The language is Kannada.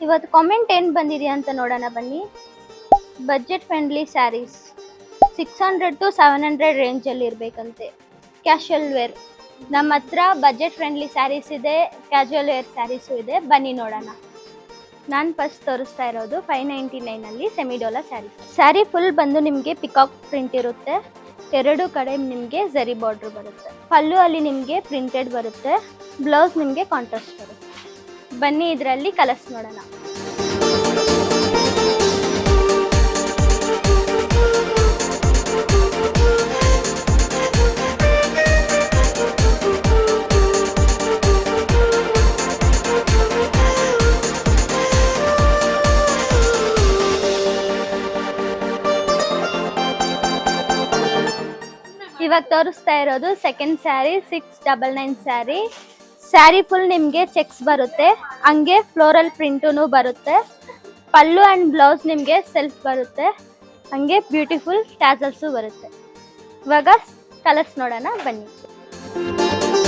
ಇವತ್ತು ಕಾಮೆಂಟ್ ಏನು ಬಂದಿದೆ ಅಂತ ನೋಡೋಣ ಬನ್ನಿ. ಬಜೆಟ್ ಫ್ರೆಂಡ್ಲಿ ಸ್ಯಾರೀಸ್ 600 to 700 ರೇಂಜಲ್ಲಿ ಇರಬೇಕಂತೆ. ಕ್ಯಾಶುವಲ್ ವೇರ್ ನಮ್ಮ ಹತ್ರ ಬಜೆಟ್ ಫ್ರೆಂಡ್ಲಿ ಸ್ಯಾರೀಸ್ ಇದೆ, ಕ್ಯಾಶುವಲ್ ವೇರ್ ಸ್ಯಾರೀಸು ಇದೆ. ಬನ್ನಿ ನೋಡೋಣ. ನಾನು ಫಸ್ಟ್ ತೋರಿಸ್ತಾ ಇರೋದು 599ಅಲ್ಲಿ ಸೆಮಿಡೋಲಾ ಸ್ಯಾರಿ. ಸ್ಯಾರಿ ಫುಲ್ ಬಂದು ನಿಮಗೆ ಪಿಕಾಕ್ ಪ್ರಿಂಟ್ ಇರುತ್ತೆ. ಎರಡು ಕಡೆ ನಿಮಗೆ ಝರಿ ಬಾರ್ಡ್ರ್ ಬರುತ್ತೆ. ಪಲ್ಲು ಅಲ್ಲಿ ನಿಮಗೆ ಪ್ರಿಂಟೆಡ್ ಬರುತ್ತೆ. ಬ್ಲೌಸ್ ನಿಮಗೆ ಕಾಂಟ್ರಾಸ್ಟ್ ಬರುತ್ತೆ. ಬನ್ನಿ ಇದರಲ್ಲಿ ಕಲರ್ಸ್ ನೋಡೋಣ. ಇವಾಗ ತೋರಿಸ್ತಾ ಇರೋದು ಸೆಕೆಂಡ್ ಸ್ಯಾರಿ 699 ಸ್ಯಾರಿ. ಸ್ಯಾರಿ ಫುಲ್ ನಿಮಗೆ ಚೆಕ್ಸ್ ಬರುತ್ತೆ, ಹಂಗೆ ಫ್ಲೋರಲ್ ಪ್ರಿಂಟೂ ಬರುತ್ತೆ. ಪಲ್ಲು ಆ್ಯಂಡ್ ಬ್ಲೌಸ್ ನಿಮಗೆ ಸೆಲ್ಫ್ ಬರುತ್ತೆ, ಹಂಗೆ ಬ್ಯೂಟಿಫುಲ್ ಟ್ಯಾಸಲ್ಸು ಬರುತ್ತೆ. ಇವಾಗ ಕಲರ್ಸ್ ನೋಡೋಣ ಬನ್ನಿ.